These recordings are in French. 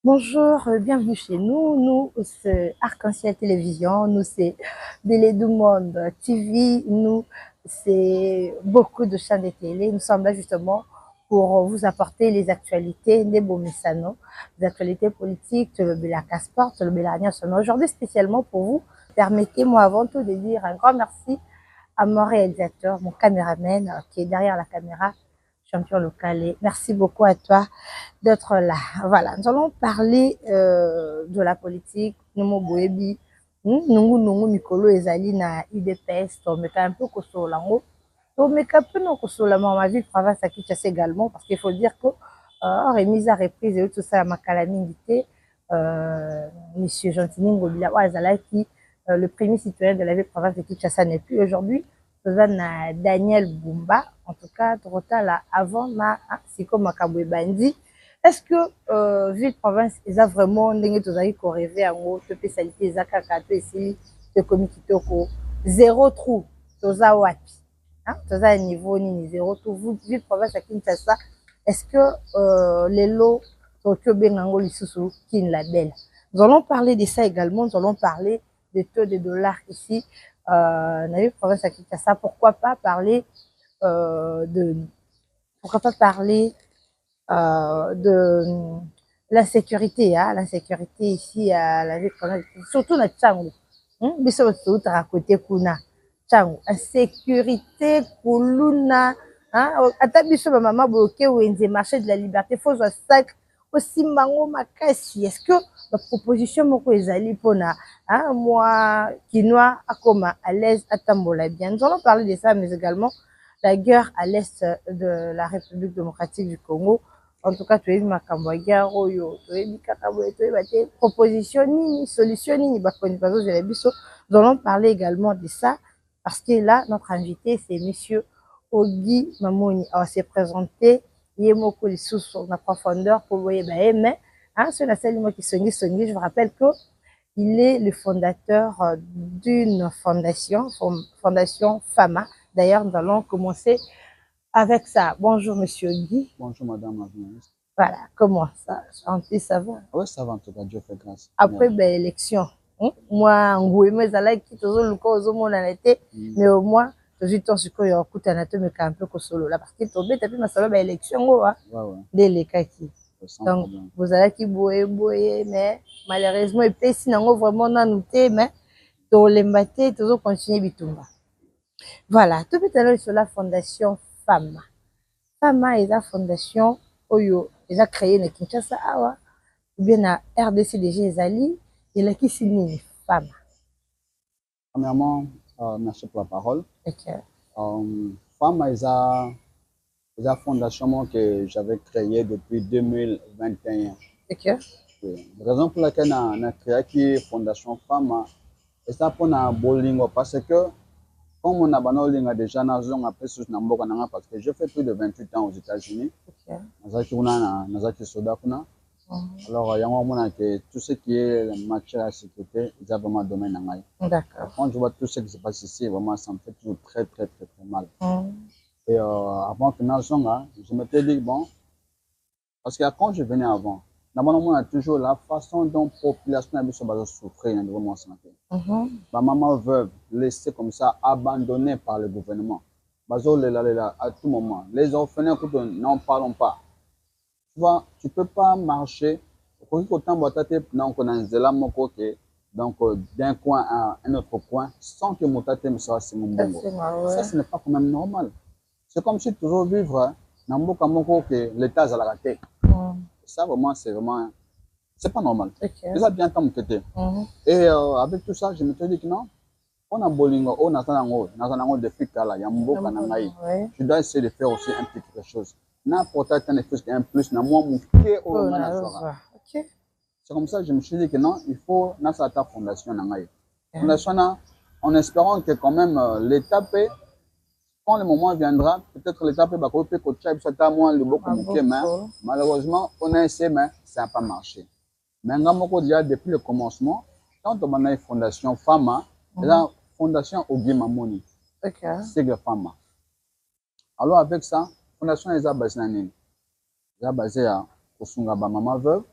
Bonjour, bienvenue chez nous. Nous, c'est Arc-en-Ciel Télévision. Nous, c'est Délai du Monde TV. Nous, c'est beaucoup de chaînes de télé. Nous sommes là justement pour vous apporter les actualités des Bomissano, les actualités politiques, le Belaka Sport, le Belania Sonore. Aujourd'hui, spécialement pour vous, permettez-moi avant tout de dire un grand merci à mon réalisateur, mon caméraman qui est derrière la caméra, champion local. Et merci beaucoup à toi d'être là. Voilà, nous allons parler de la politique. Nous boyebi, nungu mikolo ezali na IDPS, tomeka un peu kosolango. Tomeka peu non kosolama ma vie province à Kinshasa également, parce qu'il faut dire que remise à reprise et tout ça à Makalamingité, Monsieur Gentini Ngobila Wazalaki, le premier citoyen de la ville province de Kinshasa n'est plus aujourd'hui. Daniel Bumba, en tout cas, Trotala avant na Siko Makabwe Bandi. Est-ce que ville province eza vraiment ndenge tozali korêve yango to spécialité eza kaka to esili tokomi kitoko zéro trou toza wapi toza niveau nini zéro trou ville province ya Kinshasa est-ce que lelo toki obenga yango lisusu kin label. Nous allons parler de ça également. Nous allons parler des taux de dollars ici dans la ville province à Kinshasa. Pourquoi pas parler pourquoi pas parler de l'insécurité, l'insécurité ici à la ville, surtout na Tchango. Biso tout à côté kuna Tchango. Insécurité kuluna, ata biso ba mama bloqué wenze marché de la liberté, faut zo sac aussi mango makasi. Est-ce que la proposition moko ezali pona moi quinoa akoma à l'aise atambola bien. Nous allons parler de ça, mais également la guerre à l'est de la République démocratique du Congo. En tout cas, tu es ma guerre oyo, tu es des proposition ni solution ni nous allons parler également de ça parce que là, notre invité, c'est monsieur Ogi Mamoni. Alors, c'est présenté, Yemoko Lissous en profondeur pour voyer, mais, sur la salle qui songi, je vous rappelle que il est le fondateur d'une fondation FAMA. D'ailleurs, nous allons commencer avec ça. Bonjour, monsieur Guy. Bonjour, madame la journaliste. Voilà, comment ça? Santé, ça va? Oui, ça va en tout cas, Dieu fait grâce. Après l'élection, moi, Ngouema Zalaki, toujours le cas aux hommes, on a été, mais au moins, toujours temps, ce qu'il y a un peu, mais un peu solo là, parce que tu as vu, ma solo, l'élection, dès les kaki. Donc, vous allez qui boye, mais malheureusement, et puis, si on vraiment dans nous, mais, dans les matés, toujours continuer bitumba. Voilà, tout à l'heure sur la fondation FAMA. FAMA est la fondation Oyo, ils ont créé le Kinshasa Awa, ou bien la RDC déjà Ezali, et la qui signe FAMA. Premièrement, merci pour la parole. Okay. FAMA est la fondation que j'avais créée depuis 2021. Okay. Oui. La raison pour laquelle on a créé la fondation FAMA, c'est pour la bolingo, parce que comme on a banolinga déjà dans zone après sous Namboka parce que j'ai fait plus de 28 ans aux États-Unis. Okay. Alors, il y a un moment que tout ce qui est matière à sécurité, c'est vraiment un domaine. D'accord. Quand je vois tout ce qui se passe ici, vraiment, ça me fait toujours très, très, très, très mal. Et avant que je m'étais dit, bon, parce que quand je venais avant, d'abord, on a toujours la façon dont la population a souffert dans le moment santé. Ma maman veuve, laissée comme ça, abandonnée par le gouvernement. À tout moment. Les orphelins, n'en parlons pas. Tu vois, tu ne peux pas marcher. Donc, d'un coin à un autre coin, sans que mon tate me soit si mon bongo. Ça, ce n'est pas quand même normal. C'est comme si toujours vivre dans que l'État a la raté. Ça, vraiment, c'est pas normal. C'est ça bien tant que t'es. Et avec tout ça, je me suis dit que non, on a bolingo, on a tanango depuis Kala, Yamboka Nangaï. Je dois essayer de faire aussi un petit quelque chose. N'importe un plus, na moi, mon pied au c'est comme ça que je me suis dit que non, il faut ta fondation. Fondation, en espérant que quand même l'État paie, quand le moment viendra, peut-être l'État paie, malheureusement, on a essayé, mais ça n'a pas marché. Mais déjà depuis le commencement, quand on a une fondation FAMA, la fondation Ogi Mamoni, c'est le FAMA. Alors avec ça, fondation est basée à pour son maman veuve,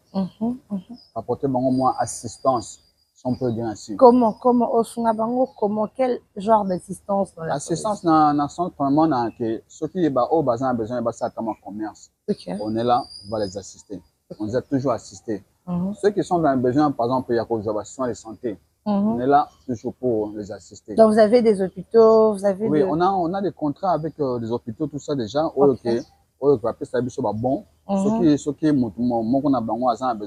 apporter au moins assistance, si on peut dire ainsi. Comment, quel genre d'assistance? Assistance dans le sens vraiment que ceux qui ont besoin de ça comme commerce. On est là, on va les assister. On les a toujours assistés. Ceux qui sont dans le besoin, par exemple, il y a des soins de santé. On est là toujours pour les assister. Donc vous avez des hôpitaux, vous avez oui, on a des contrats avec des hôpitaux, tout ça déjà. Ok. On va appeler ça bon. Ceux qui ont besoin de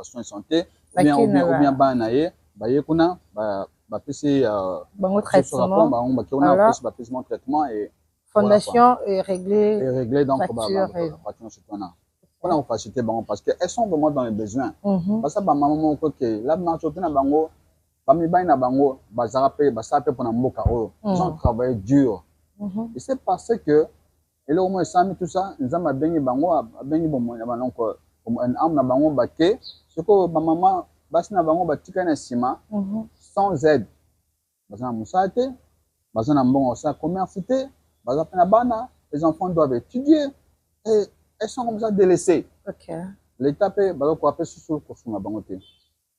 soins de santé, ou bien banaye, kuna traitement et fondation et régler donc on a facilité parce qu'elles sont vraiment dans les besoins. Parce que maman la marche bango parmi na bango pour na mboka oyo ils ont travaillé dur. Et c'est parce que et là au moins ça tout ça nous avons bengi bango bengi bon donc un am na bango baké ce que maman basi na bango batika na sima sans aide bazana musate bazana mbongo sa commercité bazana bana les enfants doivent étudier et elles sont comme ça délaissées. L'état peut baloko apé sous na bango te.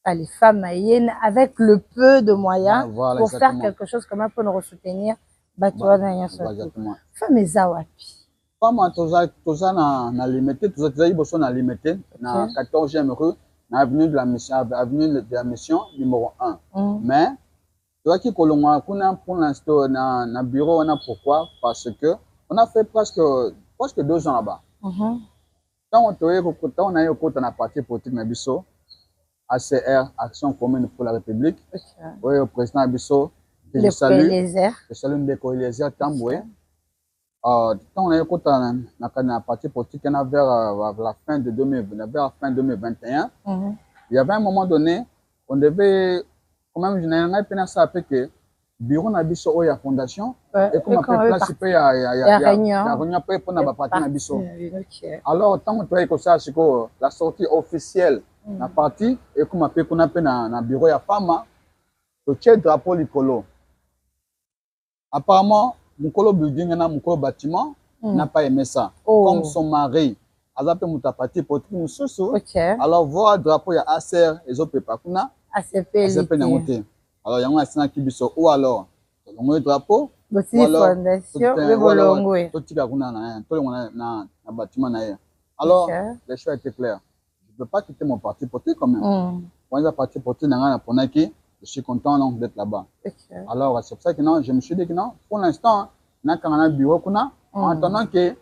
Les femmes haïennes avec le peu de moyens voilà, pour faire quelque chose comme ça pour nous soutenir. Femmes zawapi. Femmes toza na limité, toza iboso na limité na 14e rue, na avenue de la mission numéro 1. Mais toi qui kolongwa kuna pour l'instant na bureau on a pourquoi parce que on a fait presque 2 ans là-bas. Quand on a eu côté na parti politique na biso ACR, Action commune pour la République. Oui, au président Abisso, que je salue. Je salue Ndeko Eliezer Tamboué. Quand on a écouté la partie politique vers la fin de 2021, il y avait un moment donné, on devait, quand même, je n'ai pas ça que bureau Nabisso ou la fondation, et comme après place, il y a réunion pour la partie Nabisso. Alors, tant que tu as ça, c'est que la sortie officielle na parti et comme appelé qu'on appelle na bureau ya femme le chef drapeau likolo apparemment mukolo building na mukolo bâtiment n'a pas aimé ça comme son mari azape muta parti politique mususu alors voir drapeau ya ACR les autres pas kuna ACP na moté alors yango asina kibiso ou alors le drapeau fondation le bolongwe to tika kuna na bâtiment na alors les choix étaient clairs. Je ne peux pas quitter mon parti politique quand même. Quand j'ai parti politique, je suis content d'être là-bas. Alors, c'est pour ça que non, je me suis dit que non, pour l'instant, on a un bureau en attendant que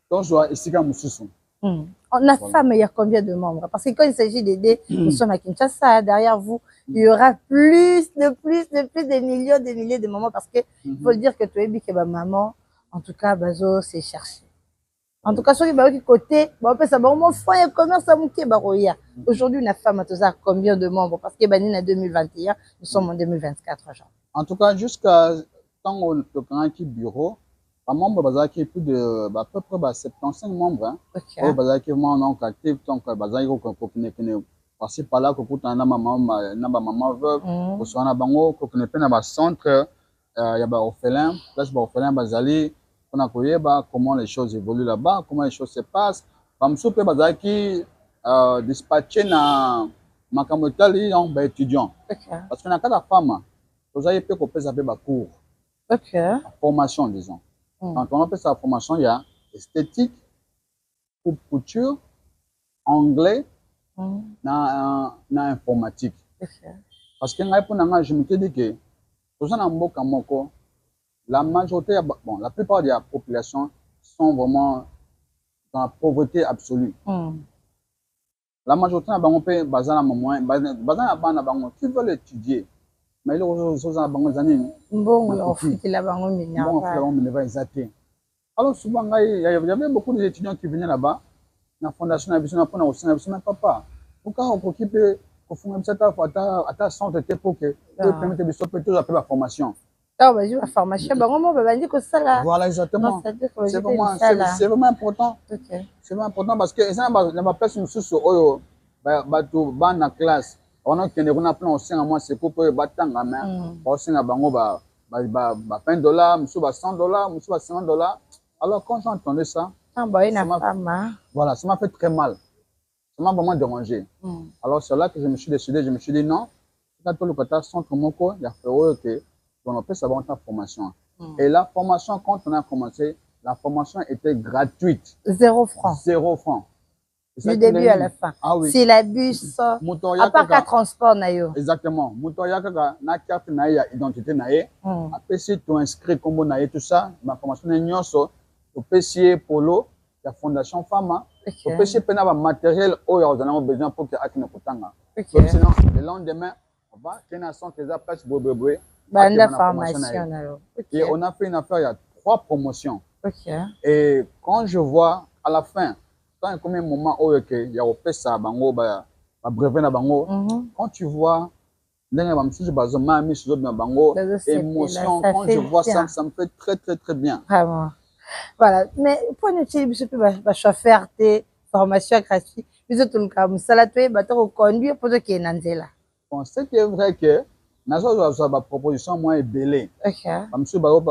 tout soit ici comme Moussoussou. La femme, il y a combien de membres? Parce que quand il s'agit d'aider, nous sommes à Kinshasa, derrière vous, il y aura plus de milliers de mamans. Parce que il faut le dire que tu es bien que ma maman, en tout cas, Bazo, c'est cherché. En tout cas, sur les côtés, aujourd'hui, une femme a combien de membres? Parce que en 2021, nous sommes en 2024. En tout cas, jusqu'à temps où le bureau, par membre, il y a plus de à peu près 75 membres. Qui sont actifs, donc par là, maman veuve, centre, il y a des orphelins, bazali. On a comment les choses évoluent là-bas, comment les choses se passent. Comme ça, on peut dispatcher dans makamotali en étudiant. Parce qu'on a quatre femmes, vous avez pu couper ça cours. Formation, disons. Quand on appelle ça formation, il y a esthétique, couture, anglais, na informatique. Parce que je me dis que vous avez un mot comme la majorité, bon, la plupart de la population sont vraiment dans la pauvreté absolue. La majorité de bazana moins, bazana qui veulent étudier, mais les autres alors souvent il y avait beaucoup d'étudiants qui venaient là-bas, la fondation Abisson pour aussi papa. Pourquoi on occupe au fond cette à centre pour que permettre de stopper toute la formation. La formation, voilà exactement. C'est vraiment important. C'est vraiment important parce que ça va passer une source dans la classe. On a plein aussi à moi c'est pour batanga mais aussi na bango $20, monsieur $100, monsieur $50. Alors quand j'entendais ça, voilà, ça m'a fait très mal. ça m'a vraiment dérangé. Alors c'est là que je me suis décidé, je me suis dit non, quand tout le côté centre moko, il y a fait que on peut savoir ta formation. Et la formation, quand on a commencé, la formation était gratuite. 0 francs. 0 francs. Du début à la fin. Ah oui. C'est la bus, à part qu'à transport, nayo. Exactement. Moutoya kaka na carte na ya identité na ye. Après si tu inscris comme na ye tout ça, ma formation est nyonso, tu peux essayer polo, la fondation Fama, tu peux essayer pena ba matériel oyo on a besoin pour que akina kutanga. Donc sinon le lendemain, on va kena son que ça passe bobebwe. Banda formation. Et on a fait une affaire, il y a 3 promotions. Et quand je vois à la fin, quand il y a un moment où il y a un bango, brevet na bango, quand tu vois émotion, quand je vois ça, ça me fait très très très bien. Vraiment. Voilà. Mais pour nous, je peux chauffeur tes formations gratuites. Mais tout le cas, ça tu es conduire pour que nanzela. Bon, c'est qui est vrai que la proposition moi est belée. Monsieur Baro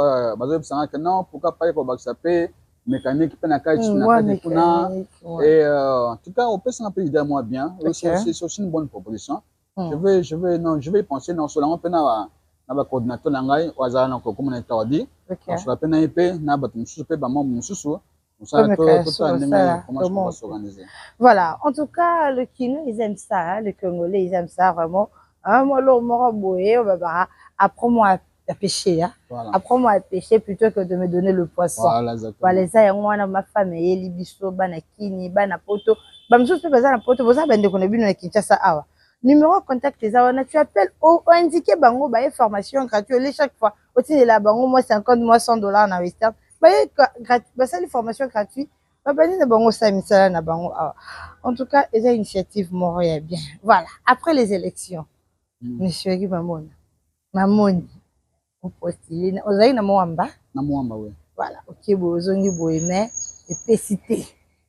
non, pourquoi pas pour Baxapé mécanique et en tout cas on peut s'en appeler d'idée moi bien. C'est aussi une bonne proposition. Je vais y penser non seulement na coordinateur nangai wazana nako comme on a dit. Je vais na épée na batumsu pe ba mususu. Comment on s'organiser. Voilà, en tout cas le Kino ils aiment ça, les Congolais ils aiment ça vraiment. Moi le Moroboé apprends-moi à pêcher, hein. Voilà. Apprends-moi à pêcher plutôt que de me donner le poisson. Voilà, ça moi ma famille libiso bana kini bana poto bamsusu bazana poto boza bande ko nebi na Kinshasa awa. Numéro contact les awa tu appelles au indiqué bango ba formation gratuite chaque fois. Aussi la bango moi 50 moi $100 na Western. Ba ça les formations gratuites. Ba bani na bango ça misala na bango awa. En tout cas, les initiatives Montréal bien. Voilà, après les élections. Monsieur Guy Mamoni on postule ozali na mwamba oui. Voilà, OK bozongi boyeme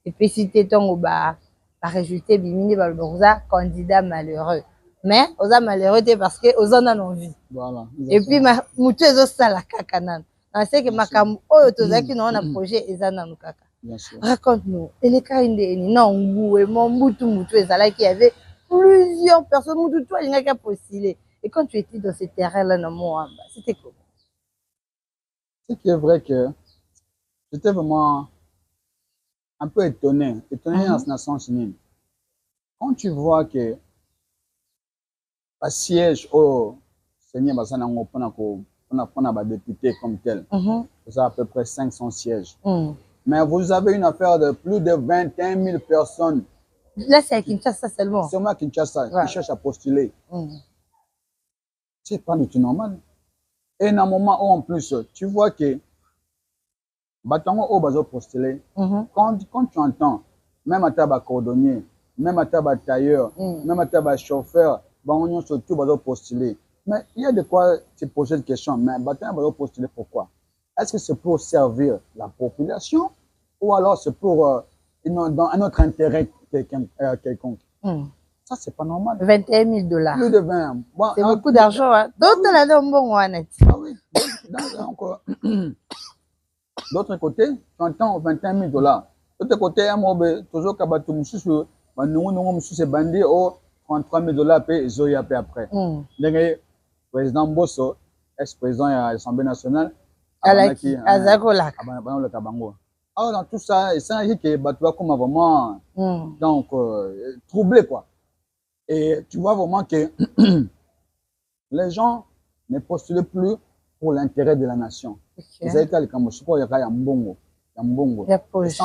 epesité tongo ba résultat bimini ba loza candidat malheureux. Mais oza malheureux parce que ozana envie. Voilà. Et puis mutu ezo sala kaka nan. On sait que makambo oyo tozaki na on projet ezana no kaka. Bien sûr. Raconte-nous. Eleka indeni na ngoué mutu ezalaki y avait plusieurs personnes mutu toi il n'a qu'à postuler. Et quand tu étais dans ces terrains-là, c'était comment? Ce qui est vrai que j'étais vraiment un peu étonné dans ce nation unie. Quand tu vois que le siège au Seigneur Bassanango pour un député comme tel, c'est à peu près 500 sièges. Mais vous avez une affaire de plus de 21 000 personnes. Là, c'est à Kinshasa seulement. C'est moi à Kinshasa qui cherche à postuler. C'est pas du tout normal. Et dans un moment où en plus, tu vois que Batongo au bazo postulé, quand tu entends, même à taba cordonnier, même à taba tailleur, même à taba chauffeur, on surtout bazo postulé. Mais il y a de quoi te poser une question, mais Batongo bazo postulé pourquoi? Est-ce que c'est pour servir la population ou alors c'est pour dans un autre intérêt quelconque? Ça, c'est pas normal. $21 000. Plus de 20. Bon, c'est beaucoup d'argent. Hein? D'autres là, bon, ah oui. D'autre côté, tu entends $21 000. D'autre côté, toujours Kabatou Moussou, nous c'est bandit au $33 000 paye Zoya paye après. Le président Bosso, ex-président de l'Assemblée nationale, Azakolak. Alors, dans tout ça, c'est un qui est comme vraiment donc, troublé, quoi. Et tu vois vraiment que les gens ne postulent plus pour l'intérêt de la nation. Et ça, en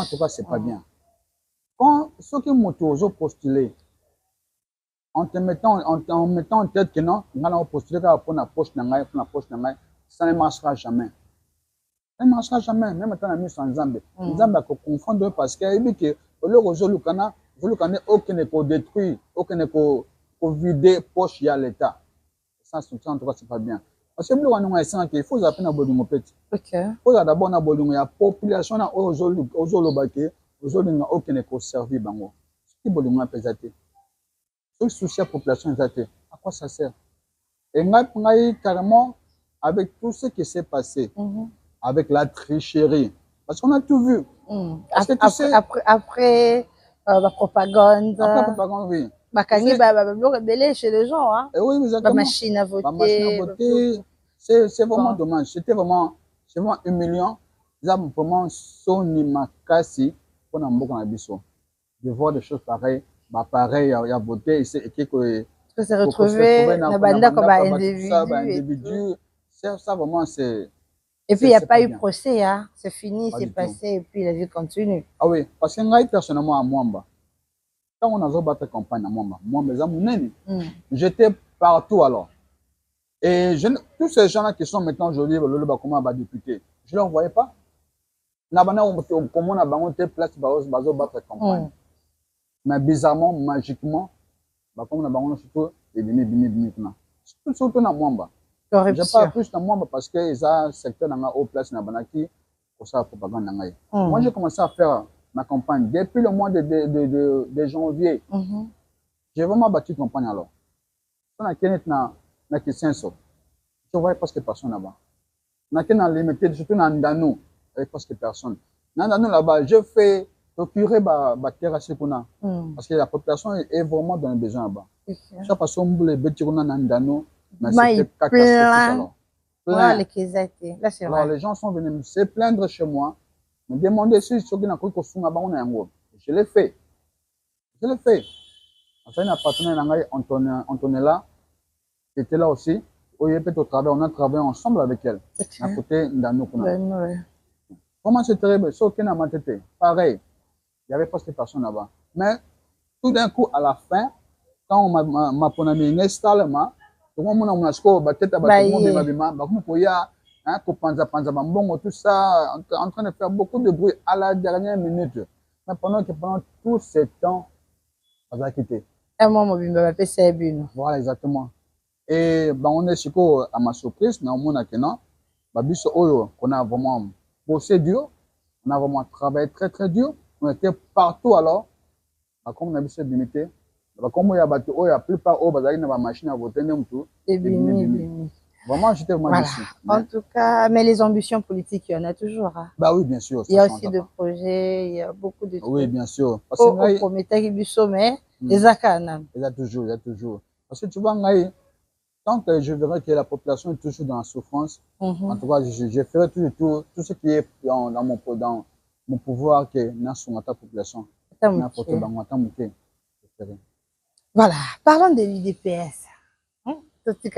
tout cas, c'est pas bien. Quand ceux qui m'ont postulé, en mettant en tête que non, on a postulé pour la poche, ça ne marchera jamais. Ça ne marchera jamais, même quand on a mis sur Nzambe. Nzambe a confondre parce qu'il dit que le réseau Lukana, aucun n'est détruit, aucun n'est vider poche à l'État. Ça, en tout cas, c'est pas bien. Parce que il faut apprendre à Bolungo petit. Il faut d'abord à Bolungo, la population a aucun n'est servi bango. Ce qui Bolungo a pesé. Ce souci la population est à quoi ça sert? Et carrément, avec tout ce qui s'est passé, avec la tricherie, parce qu'on a tout vu. Parce que tu sais, après la propagande. Après la propagande, oui. Rebelle chez les gens. Hein. Et oui, exactement. La machine à voter. La machine à voter, c'est vraiment dommage. C'était vraiment humiliant. Ils ont vraiment sonné ma casse pour de voir des choses pareilles. Bah, pareil, il y a voté, et que se retrouver dans banda comme un individu. Ça, vraiment, c'est. Et puis, il n'y a pas eu procès, hein. C'est fini, c'est passé, et puis la vie continue. Ah oui, parce que moi, personnellement, à Mwamba, quand on a battu campagne à Mwamba, j'étais partout alors. Et tous ces gens-là qui sont maintenant aujourd'hui, comment va député, je ne les voyais pas. Comment on a battu place pour battre campagne. Mais bizarrement, magiquement, comme on a battu surtout, et bini. Surtout dans Mwamba. Je parle plus dans Mwamba parce que ils ont un secteur dans la haute place dans Banaki pour ça propagande. Moi, j'ai commencé à faire ma campagne depuis le mois de janvier. J'ai vraiment battu campagne alors. On a je voyais presque personne là-bas. On a limité, surtout dans Ndano, il n'y avait presque personne. Dans Ndano là-bas, je fais procurer ma terrasse parce que la population est vraiment dans le besoin là-bas. Ça parce qu'on voulait bêtir dans Ndano, mais c'était catastrophique alors. Alors les gens sont venus se plaindre chez moi, me demander si je je l'ai fait. Je l'ai fait. Enfin, un partenaire Antonella, qui était là aussi. On a travaillé ensemble avec elle. À côté d'Ano. Comment c'est terrible? Pareil, il n'y avait pas de personne là-bas. Mais tout d'un coup, à la fin, quand on m'a mis installé, tout ça, en train de faire beaucoup de bruit à la dernière minute. Mais pendant tout ce temps, on a quitté. Voilà, exactement. Et on est à ma surprise, on a vraiment bossé dur, on a vraiment travaillé très très dur, on était partout alors, comme on a vu cette limité, comme il y a la plupart de machine à voter, vraiment j'étais vraiment déçu. En tout cas, mais les ambitions politiques, il y en a toujours. Hein. Bah oui, bien sûr. Il y a aussi des projets, il y a beaucoup de trucs. Oui, bien sûr. Parce que il y a toujours. Parce que tu vois, tant que je verrai que la population est toujours dans la souffrance, en tout cas, je ferai tout ce qui est dans mon pouvoir que la population. Voilà, parlons de l'IDPS. Il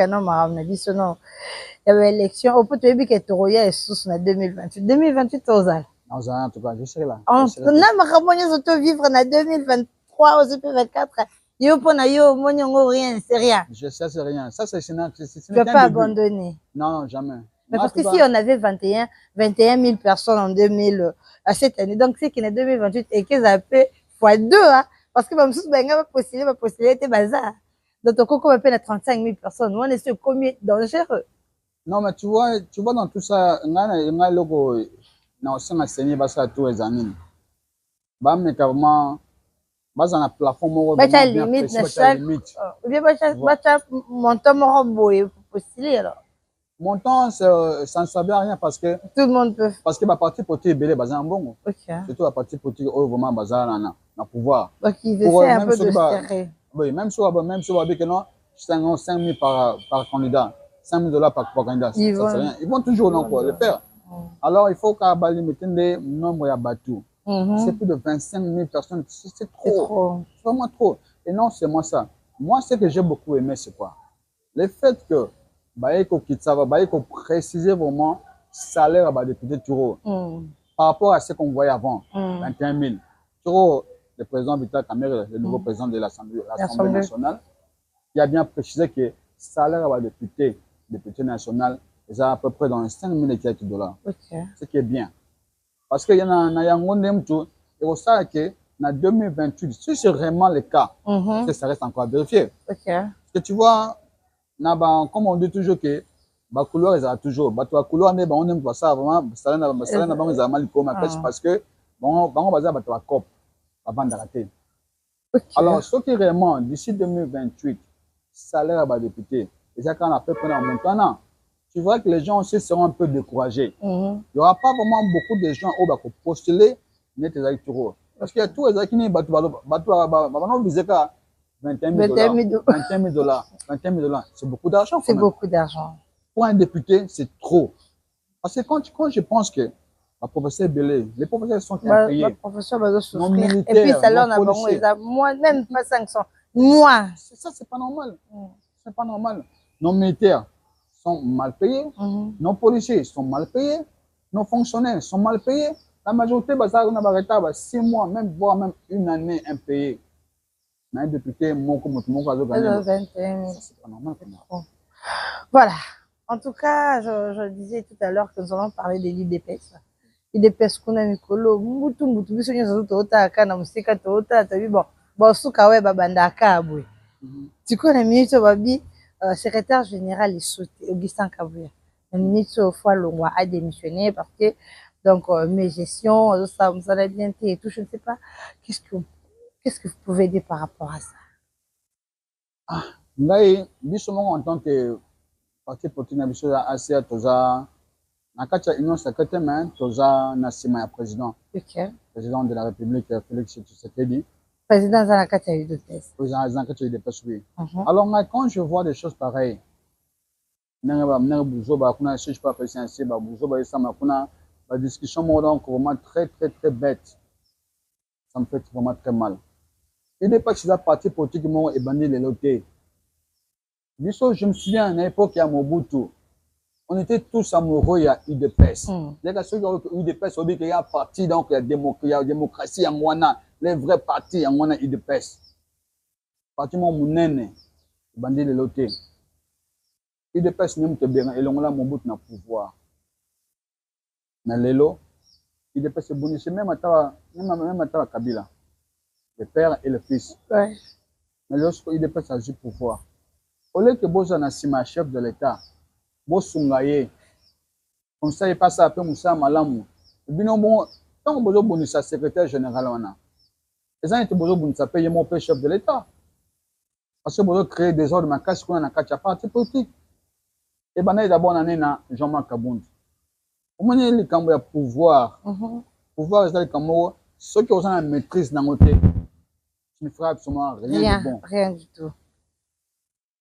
y avait l'élection, au peut être que Toroya est sous 2028. 2028, aux Al. En tout cas, je serai là. On a vivre en 2023 ou 2024. Yo pona yo rien, c'est rien. Je sais, c'est rien. Ça, c'est tu ne peux pas abandonner. Non, jamais. Mais parce que si on avait 21 000 personnes en 2000, à cette année, donc c'est qu'il y a 2028 et qu'ils a fait x2, hein, parce que même si on va postuler, c'était bazar. Donc, on va payer 35 000 personnes. On est sur combien dangereux. Non, mais tu vois dans tout ça, on a logo, non, c'est ma saignée, parce que tous les années. Bah, mais carrément, dans la plafond, limite. Ou bien, montant, postuler alors. Montant, ça ne savait rien parce que. Tout le monde peut. Parce que ma partie politique est belé, bazar bon. Surtout la partie politique, vraiment bazar na pouvoir. Donc, ils essaient un peu de serrer. Oui, même si on dit que non, 5 000 par candidat, 5 000 $ par candidat, ils vont toujours le faire. Alors, il faut qu'à limiter le nombre de bateaux. C'est plus de 25 000 personnes, c'est trop. C'est vraiment trop. Et non, c'est moi ça. Moi, ce que j'ai beaucoup aimé, c'est quoi? Le fait que, il préciser vraiment le salaire de député Turo par rapport à ce qu'on voyait avant, 21 000. Turo, le président Vital Kamerhe, le nouveau président de l'Assemblée nationale, il a bien précisé que le salaire de député national, est à peu près dans 5 000 et quelques $. Ce qui est bien. Parce qu'il y en a un tout, et au sein que en 2028, si c'est vraiment le cas, que ça reste encore à vérifier. Parce que tu vois, comme on dit toujours que la couleur est toujours. La couleur, on aime ça vraiment, ça n'a mal parce que on va dire que la COP avant d'arrêter. Alors, ce qui est vraiment, d'ici 2028, salaire à député, et ça quand on a peu près en montant, tu vois que les gens aussi seront un peu découragés. Il n'y aura pas vraiment beaucoup de gens qui vont postuler net électoraux. Parce qu'il y a tout les qui bateau visé qu'à 21 000 dollars. 21 000 dollars. C'est beaucoup d'argent. C'est beaucoup d'argent. Pour un député, c'est trop. Parce que quand je pense que la professeure Belé, les professeurs sont impayés. Les professeurs vont souffrir. Et puis, ça là, on a moins, même pas 500. Moins. Ça, c'est pas normal. C'est pas normal. Nos militaires sont mal payés. Nos policiers sont mal payés. Nos fonctionnaires sont mal payés. La majorité, on a 6 mois, même, voire même une année impayés. Mais un député, mon c'est pas normal. Voilà. En tout cas, je disais tout à l'heure que nous allons parler des l'IDPS. IDPS kuna mikolo mutu biso nyoso totaka na musika totata bi bon suka we babanda kabwe. Tiko na ministre babi secrétaire général Augustin Kabuya. Le ministre fois Longwa a démissionné parce que donc mes gestions ça vous allez bien et tout, je ne sais pas qu'est-ce que vous pouvez dire par rapport à ça. Ah, ngai biso mo en tant que parti politique na biso ya ACA toza na kati ya union secrétaire mais toza na sima ya président. OK. Président de la République Félix Tshisekedi. Président de la kati ya UDPS. Président de la kati ya UDPS, oui. Alors quand je vois des choses pareilles, nanga buzoba kuna si je peux appeler ça ainsi ba buzoba ça ma kuna la discussion moi donc vraiment très bête. Ça me fait vraiment très mal. UDPS c'est un parti politique moi et bandit les lotés. Biso, je me souviens à une époque il y a Mobutu. On était tous amoureux à UDPS. Les gars, ceux qui ont UDPS, on dit qu'il y a un parti, donc il y a démocratie en Wana, les vrais partis en Wana UDPS. Parti mon mounene, bandit de l'autre. UDPS n'est pas bien, et l'on a mon bout de pouvoir. Mais l'élo, UDPS c'est bon, c'est même à Kabila, le père et le fils. Ouais. Mais lorsque UDPS a du pouvoir, au lieu que Boza Nassima, chef de l'État, Bosungaye, comme ça il passe à peu Moussa Malamou. Et bien bon, tant que Bozo Bonissa secrétaire général on a. Les gens étaient Bozo Bonissa paye mon père chef de l'État. Parce que Bozo crée des ordres ma casse qu'on a quatre partis politiques. Et ben d'abord on a na Jean-Marc Kabound. Au moins il y a pouvoir. Pouvoir c'est comme ceux qui ont la maîtrise dans côté. Tu ne feras absolument rien de bon. Rien du tout.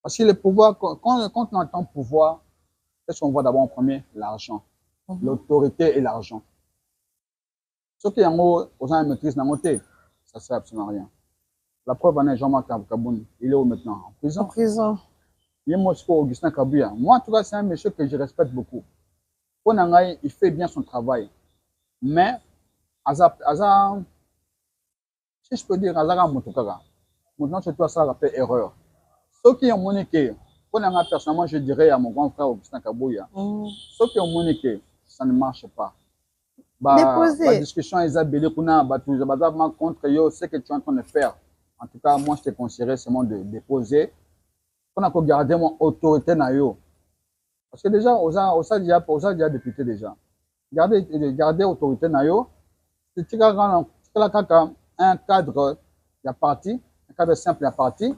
Parce que le pouvoir quand on entend pouvoir, qu'est-ce qu'on voit d'abord en premier? L'argent. L'autorité et l'argent. Ceux qui ont la maîtrise dans côté, ça ne sert absolument rien. La preuve en est Jean-Marc Kabound. Il est où maintenant? En prison. En prison. Il y a Augustin Kabuya. Moi, en tout cas, c'est un monsieur que je respecte beaucoup. Ponangaï, il fait bien son travail. Mais, si je peux dire, Azara Moutoukaga, maintenant, c'est toi, ça rappelle erreur. Ceux qui ont moniqué, personnellement, je dirais à mon grand frère Augustin Kabuya, ceux qui ont moniqué, ça ne marche pas. La discussion Isabelle contre yo, ce que tu es en train de faire. En tout cas, moi, je te conseillerais seulement de déposer. On a gardé mon autorité na yo. Parce que déjà, on a déjà député déjà. Garder autorité na yo, c'est un cadre de parti, un cadre simple de parti.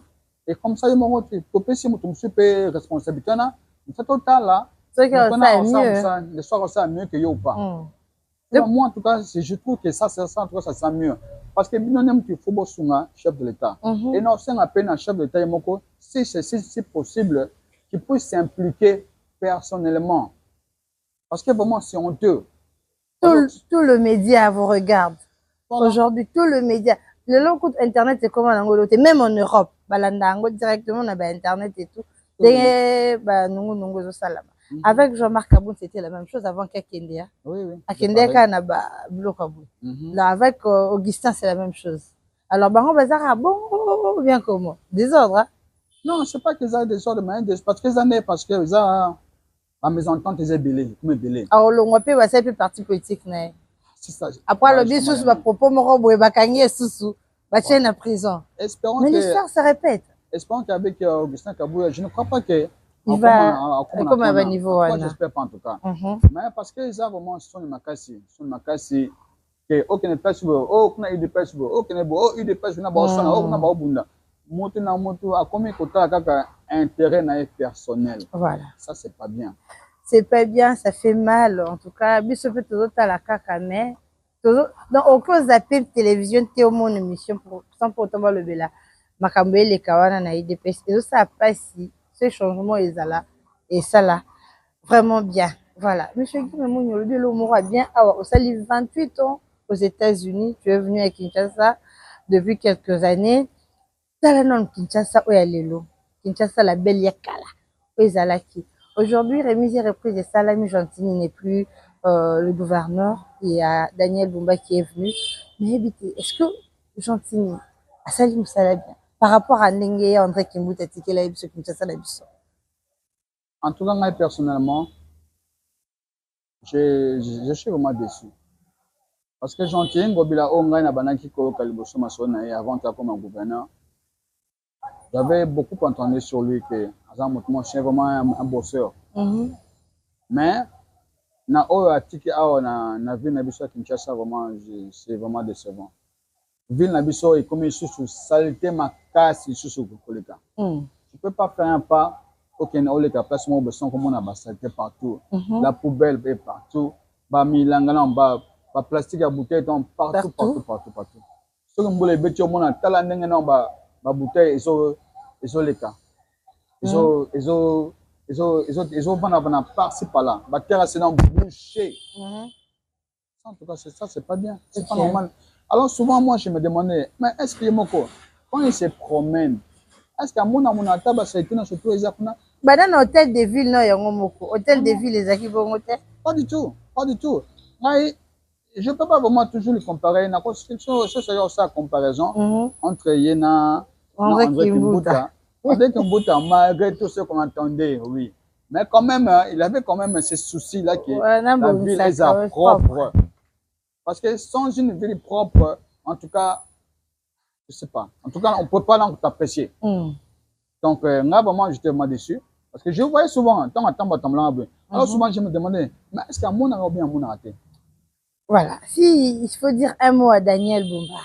Et comme ça, il m'a dit, si je suis responsabilité, c'est total là. C'est que ça est mieux. Le soir, ça est mieux que yo ou pas. Moi, en tout cas, je trouve que ça sent mieux. Parce que il faut chef de l'État. Et non, c'est un appel à chef de l'État, si c'est possible, qu'il puisse s'impliquer personnellement. Parce que vraiment, c'est honteux. Tout le média vous regarde. Voilà. Aujourd'hui, tout le média. Le long coût Internet, c'est comment en Angleterre, même en Europe. Directement, on a Internet et tout. Avec Jean-Marc Kabound, c'était la même chose avant qu'Akendea. Oui. Akendea, là, avec Augustin, c'est la même chose. Alors, Baron Bazar, bon, bien comment? Désordre, hein? Non, c'est pas qu'ils ont des ordres, mais parce qu'ils en ont, parce que ils ont la maison ils ont belé, comme belé. Alors, on peut passer plus parti politique, né? C'est ça. Après, le bis sous, propos, mon robe, bakagné sous, bâché en prison. Mais l'histoire se répète. Espérons qu'avec Augustin Kabuya, je ne crois pas que il va comme à un niveau. J'espère pas en tout cas. Mais parce qu'ils ont vraiment son makasi, que aucun pas aucun UDPS, aucun UDPS, n'a pas bunda. Moto na moto a commis intérêt personnel. Voilà. Ça c'est pas bien. C'est pas bien, ça fait mal en tout cas. Biso peut tout à la caca mais Donc, aucun zappé télévision, t'es au monde émission sans pour autant le bela. Makambe les kawana na IDPS. Et ça passe si ce changement est là. Et ça là, vraiment bien. Voilà. Monsieur Guy Memoun, le belo moura bien. Ah, au sali 28 ans aux États-Unis. Tu es venu à Kinshasa depuis quelques années. Dans la non Kinshasa, où est l'élo? Kinshasa, la belle yakala. Où est Zalaki? Aujourd'hui, Rémi est repris de Salami Gentini n'est plus le gouverneur. Il y a Daniel Bumba qui est venu. Mais est-ce que Gentini a sali Moussala bien par rapport à Ndenge André Kimbuta Tikela et Kinshasa la Bisso? En tout cas, moi, personnellement, je suis vraiment déçu. Parce que Gentini, Gobila Onga na Banaki Kolo Kaliboso Masona et avant qu'il comme un gouverneur, j'avais beaucoup entendu sur lui que Azam c'est vraiment un bosseur. Mais na oyo atiki awa na ville na biso ya Kinshasa vraiment c'est vraiment décevant. Ville na biso et comme sous saleté makasi sous koleka. Tu peux pas faire un pas aucun oleka place mo besoin comme on a saleté partout. La poubelle est partout. Ba milanga na ba plastique ya bouteille partout. Ce que mbole beti on a tala ndenge na ba bouteille ils leka. Ils ont par-ci par-là. La terre c'est dans bouché. En tout cas, ça, c'est pas bien. C'est pas normal. Alors souvent, moi, je me demandais, mais est-ce que Yemoko, quand il se promène, est-ce qu'à mon table, ça a été dans ce tour exact? Bah, dans l'hôtel de ville, non, Yamoko. Hôtel de ville, les acquis vont hôtel? Pas du tout. Pas du tout. Je ne peux pas vraiment toujours le comparer. C'est ça la comparaison entre Yéna et André Kimbuta. André Kimbuta, malgré tout ce qu'on entendait, oui. Mais quand même, il avait quand même ces soucis-là que la ville est propre. Parce que sans une ville propre, en tout cas, je ne sais pas. En tout cas, on ne peut pas t'apprécier. Donc, là, vraiment, j'étais vraiment déçu. Parce que je voyais souvent, alors souvent, je me demandais, mais est-ce qu'à mon ou bien à mon raté? Voilà. Si il faut dire un mot à Daniel Bumba,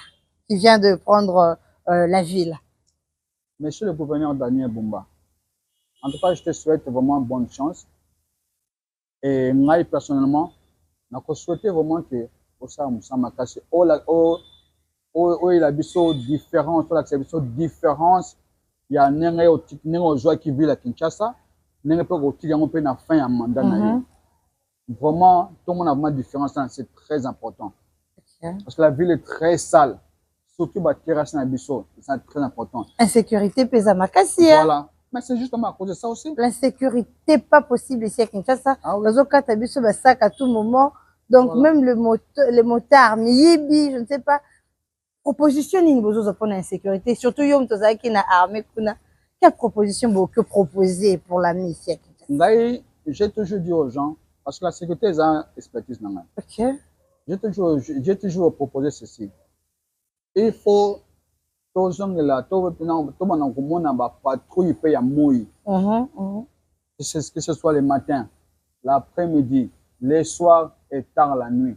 qui vient de prendre la ville. Monsieur le gouverneur Daniel Bumba, en tout cas, je te souhaite vraiment bonne chance. Et moi, personnellement, je souhaite vraiment que ça me casse. Il a différence. Il y a un joueur qui vit à Kinshasa. Il y a un fin à mandat. Vraiment, tout le monde a vraiment différence. C'est très important. Parce que la ville est très sale. Surtout la terrasse na biso, c'est très important. Insécurité pesa makasi. Voilà. Mais c'est justement à cause de ça aussi. L'insécurité pas possible ici à Kinshasa. Bazo kata biso ba sac à tout moment. Donc même le motard, miyibi, je ne sais pas. Proposition ni bozo pour l'insécurité. Surtout yom tozaki qui na armée kuna. Quelle proposition vous que proposer pour la mission? J'ai toujours dit aux gens parce que la sécurité est une expertise dans la. OK. J'ai toujours proposé ceci. Il faut que ce soit le matin, l'après-midi, les soirs et tard la nuit.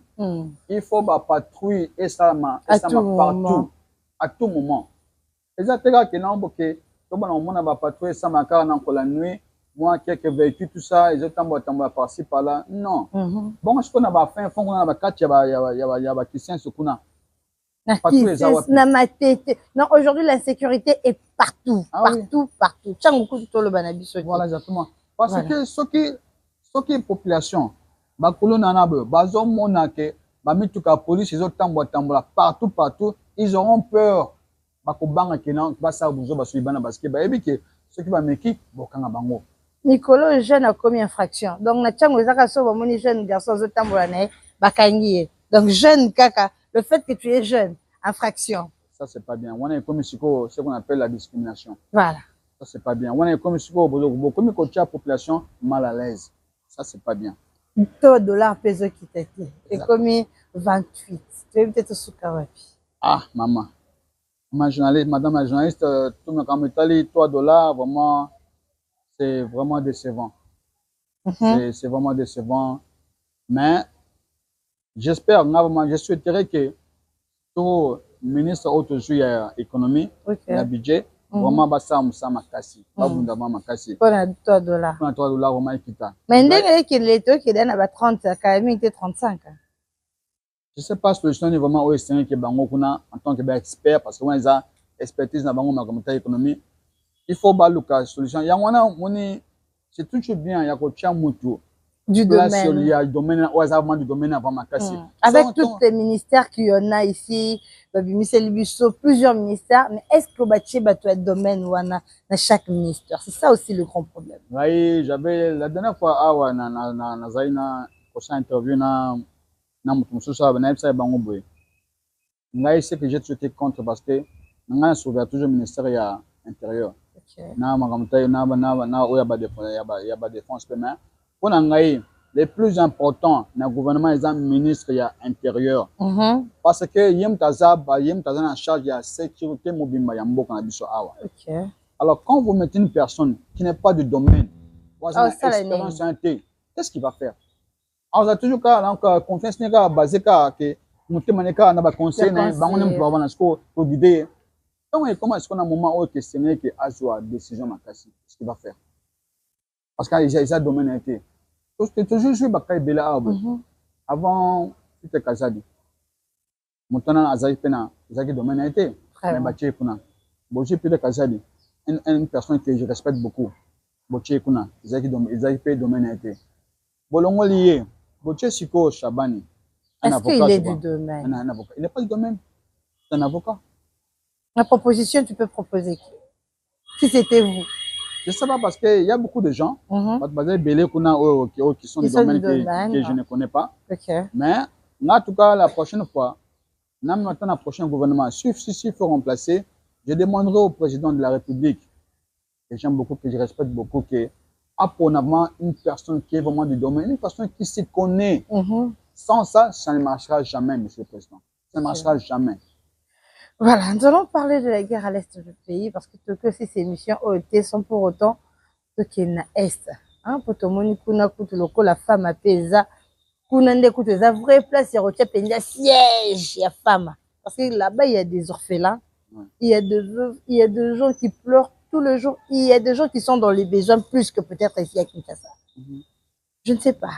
Il faut patrouiller et ça partout, à tout moment. Exactement que patrouiller ça la nuit, moi quelques véhicules tout ça, ils ont par-ci par-là. Non. Bon, je connais pas fin fond on a quatre il y a Christian Sukuna. Non, aujourd'hui, l'insécurité est partout. Partout. Voilà, exactement. Parce que ce qui est population, police, partout, ils auront peur. Nicolas, jeune a commis infraction. Donc, jeune garçon, donc, jeune kaka. Le fait que tu es jeune, infraction. Ça, c'est pas bien. On est comme ce qu'on appelle la discrimination. Voilà. Ça, c'est pas bien. On est comme comme la population mal à l'aise. Ça, c'est pas bien. $2 peso qui t'était. Et comme 28. Tu es peut-être sous Karapi. Ah, maman. Madame la journaliste, tout le monde $3, vraiment, c'est vraiment décevant. C'est vraiment décevant. Mais, j'espère, je souhaiterais que tout ministre aujourd'hui à l'économie, le budget, vraiment, ça makasi. Pas makasi. Pour $3. Pour $3, vraiment, équitable. Mais il y a qui est 30, quand même, il était 35. Je sais pas solution ni vraiment au sein que bango kuna en tant que expert parce que on a expertise na bango ma économie. Il faut baluka solution. Ya wana moni c'est toujours bien ya ko tia mutu. Du Place domaine. il y a domaine au hasard du domaine avant ma casse. Avec tous les ministères qu'il y en a ici, plusieurs ministères, mais est-ce que tu as un domaine ou dans chaque ministère? C'est ça aussi le grand problème. Oui, j'avais la dernière fois na zaina prochaine interview na mutumusha na epsa bango boy. Ngai c'est que j'ai été contre parce que ngai sauvé toujours ministère ya intérieur. Na makamta na oya ba défense mais pour ngai les plus importants dans le gouvernement ils ont ministre ya intérieur parce que yem taza en charge de la sécurité mobile ya mboka na biso awa. Alors quand vous mettez une personne qui n'est pas du domaine expérience qu'est-ce qu'il va faire? Alors ça toujours cas donc confiance n'est pas basé que mutemaneka na ba conseil na bango nem ba na sko to guider. Donc comment est-ce qu'on a un moment où questionner que azwa décision makasi qu'est-ce qu'il va faire? Parce qu'il y a un domaine été parce que toujours je bakay bela avant c'était kazadi mutana azai pena zaki domaine été mais baché kuna boje pile kazadi une personne que je respecte beaucoup boché kuna zaki domaine été bolongo lié boché siko Shabani un avocat. Est-ce qu'il est du domaine? Un avocat. Il n'est pas du domaine. C'est un avocat. La proposition, tu peux proposer qui? Si c'était vous? Je ne sais pas parce qu'il y a beaucoup de gens qui sont du domaine que je ne connais pas. Mais en tout cas, la prochaine fois, dans le prochain gouvernement, s'il faut remplacer, je demanderai au président de la République, que j'aime beaucoup, que je respecte beaucoup, que apparemment une personne qui est vraiment du domaine, une personne qui s'y connaît. Sans ça, ça ne marchera jamais, Monsieur le Président. Ça ne marchera jamais. Voilà, nous allons parler de la guerre à l'est du pays parce que ces missions OET sont pour autant ce qui est à l'est. Pour tout le monde, la femme a payé ça, vraie place, il y a siège, il y a femme. Parce que là-bas, il y a des orphelins, il y a des veuves, il y a des gens qui pleurent tout le jour, il y a des gens qui sont dans les besoins plus que peut-être ici à Kinshasa. Je ne sais pas.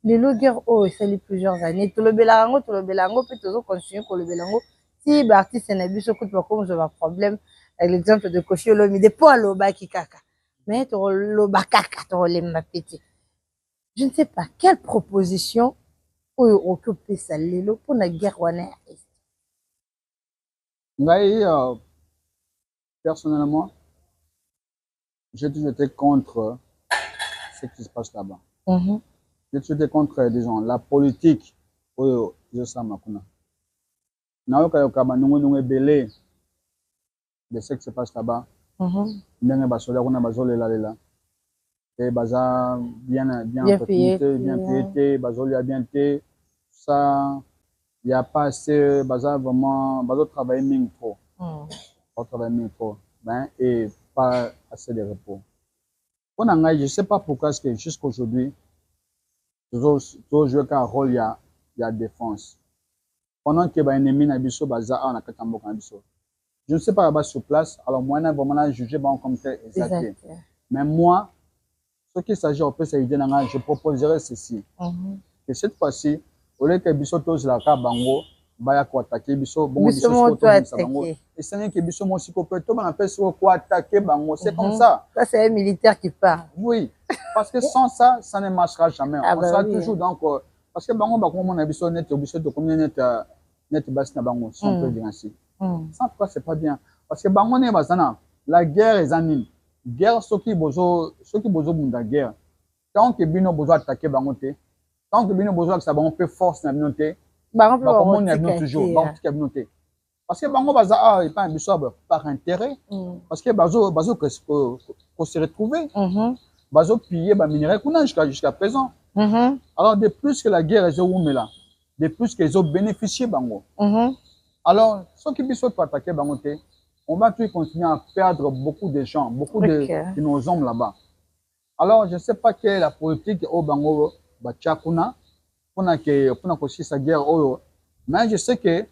Les logueurs, ça fait plusieurs années. Tout le belango, peut toujours continuer pour le belango. Si l'artiste n'a vu ce coup de comme je vois problème, avec l'exemple de Koshi Olomide, pour l'oba qui kaka. Mais tu l'oba kaka, tu l'as pété. Je ne sais pas quelle proposition occuper ça pour la guerre wana. Personnellement, j'ai toujours été contre ce qui se passe là-bas. J'ai toujours été contre, disons, la politique au Yosamakuna. Naoka banungu belé de ce qui se passe là-bas. Ndenge basoda kuna bazolela lela. Et baza bien payé, bazolia bien té. Ça il y a pas assez baza vraiment bazo travailler ming trop. Ben et pas assez de repos. Je ne sais pas pourquoi est-ce que jusqu'aujourd'hui toujours jouer un rôle il y a défense. Pendant que les ennemis n'habitent pas na katambo kanbiso. Je ne sais pas là-bas sur place. Alors moi, je vraiment jugé comme tel exact. Mais moi, ce qui s'agit au PSID, je proposerais ceci. Que cette fois-ci, au lieu que biso tous la ka bango, baya ko attaquer biso, bon biso bango. Et c'est que biso mo siko peut to appelle sur quoi attaquer bango, c'est comme ça. Ça c'est un militaire qui part. Oui, parce que sans ça, ça ne marchera jamais. On sera toujours donc parce que bango ba comme on a biso net de combien net bas na bango, si on peut dire ainsi. Sans quoi c'est pas bien parce que bango ne bazana la guerre est anime. Guerre ceux qui bozo bunda guerre. Tant que bino bozo attaquer bango te. Tant que bino bozo que ça bango peut force na bino te. Bango on y a toujours bango qui a bino te. Parce que bango baza et pas un biso par intérêt. Parce que bazo qu'on se retrouver. Bazo piller ba minerai kuna jusqu'à présent. Alors de plus que la guerre est là, de plus qu'ils ont bénéficié bango. Alors ceux qui biso pour attaquer bango te, on va toujours continuer à perdre beaucoup de gens, beaucoup de nos hommes là-bas. Alors je ne sais pas quelle est la politique au bango bachakuna pour que sa guerre mais je sais que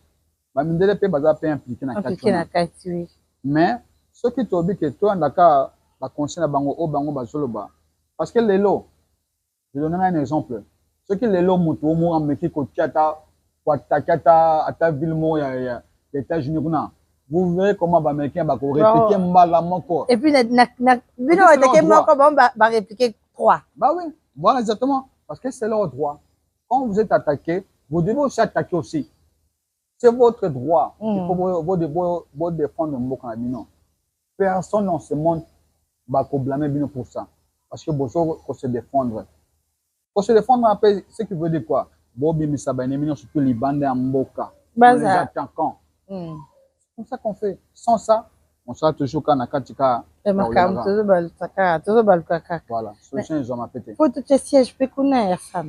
ba mindele pe baza pe impliqué na kati. Mais ceux qui t'ont dit que toi ndaka ba conseil na bango au bango bazoloba parce que les lots je donnerai un exemple ceux qui les lots mutu mo ameki ko tiata pour attaquer à ta ville, les États-Unis. Vous verrez comment les Américains vont répliquer malamment. Et puis, ils vont répliquer 3. Bah oui, voilà exactement. Parce que c'est leur droit. Quand vous êtes attaqué, vous devez aussi attaquer aussi. C'est votre droit. Il faut vous défendre le mot canadien. Personne dans ce monde va blâmer pour ça. Parce que vous faut se défendre. Pour se défendre, après, ce qui veut dire quoi? Bobi Missabaïnemino, surtout les bandes en Mboka. Les attaquants. C'est comme ça qu'on fait. Sans ça, on sera toujours quand Nakatika. Voilà, solution, ils ont pété. Pour toutes les sièges, je peux connaître ça.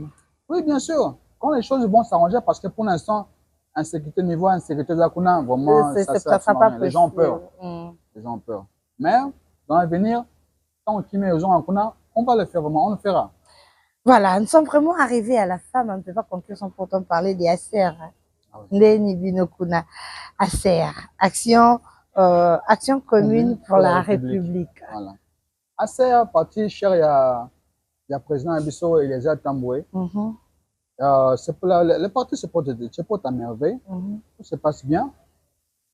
Oui, bien sûr. Quand les choses vont s'arranger, parce que pour l'instant, insécurité niveau, insécurité de la Kuna, vraiment, les gens ont peur. Les gens ont peur. Mais dans l'avenir, quand on met les gens en Kuna, on va le faire vraiment, on le fera. Voilà, nous sommes vraiment arrivés à la fin, on ne peut pas conclure sans pourtant parler des ACR. Ndeni Binokuna, ACR, action commune pour la République. Voilà. ACR, parti cher, il y a président Abisso et les Tamboué. C'est pour le parti se porte à merveille. Tout se passe bien.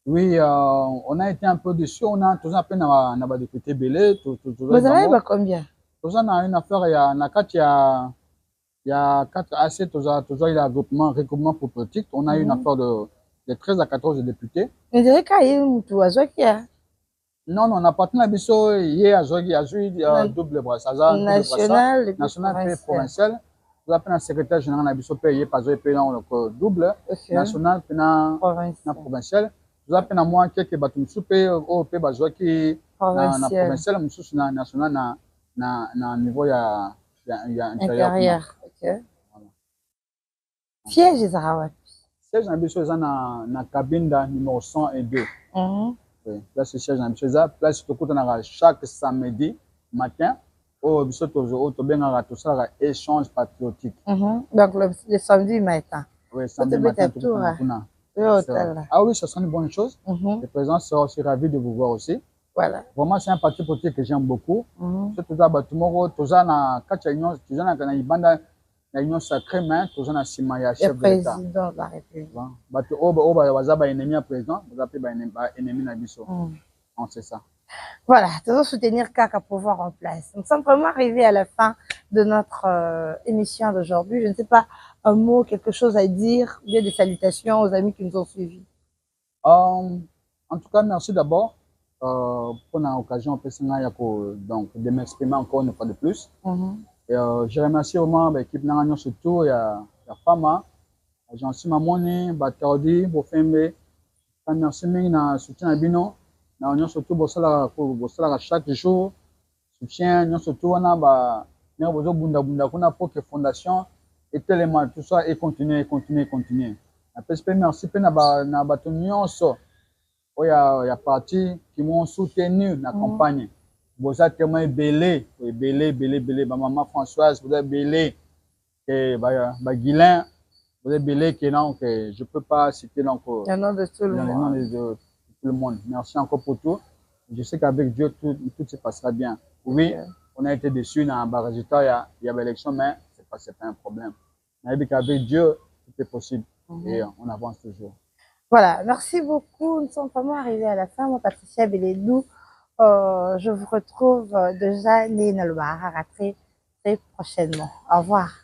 Oui, on a été un peu déçus. On a toujours à peine à député Belé. Vous avez combien? Toujours on a une affaire, il y a 4 AC, toujours il y a regroupement pour politique. On a eu une affaire de 13 à 14 députés. Mais vous avez qu'à non, on a parti à Bisso, hier, il y a double brassage. National et provincial. Vous avez un secrétaire général à Bisso payé par double. National et provincial. Vous avez un mois quelques bâtiments soupés au pays qui provincial, national na niveau intérieur. Siège des Arawat. Siège na biso eza na Kabinda numéro 102. Oui, là c'est siège na biso eza place tokutanaka chaque samedi matin au biso tobengaka tosalaka échange patriotique. Donc le samedi matin. Oui, samedi matin tokutana. Ah oui, ça sera une bonne chose. Le président sera aussi ravi de vous voir aussi. Voilà. Vraiment, c'est un parti politique que j'aime beaucoup. Surtout dans la union sacrée, mais tout ça, c'est le chef de l'État. Le président de la République. C'est ça. Voilà, toujours soutenir Kaka pouvoir en place. Nous sommes vraiment arrivés à la fin de notre émission d'aujourd'hui. Je ne sais pas, un mot, quelque chose à dire, bien des salutations aux amis qui nous ont suivis. En tout cas, merci d'abord. Pour l'occasion donc de m'exprimer encore une fois de plus. Je remercie vraiment l'équipe Nanganyo surtout il y a Fama, Jean-Sim Mamoni, Batardi, Bofembe, merci na soutien à Bino, Nanganyo surtout Bossala chaque jour, soutien Nanganyo surtout on a Nanganyo Bunda kuna pour que fondation et tellement tout ça et continuer. Merci pe na batonyo so. Il y a parti qui m'ont soutenu dans la campagne. Vous êtes tellement belé, maman Françoise, vous êtes belé, Guilain, vous êtes belé, que je ne peux pas citer donc, le nom de tout le monde. Merci encore pour tout. Je sais qu'avec Dieu, tout se passera bien. Oui, on a été déçus dans le résultat, il y avait l'élection, mais ce n'est pas un problème. Mais avec Dieu, tout est possible et on avance toujours. Voilà, merci beaucoup. Nous sommes vraiment arrivés à la fin. Moi, Patricia Beledou, je vous retrouve déjà très prochainement. Au revoir.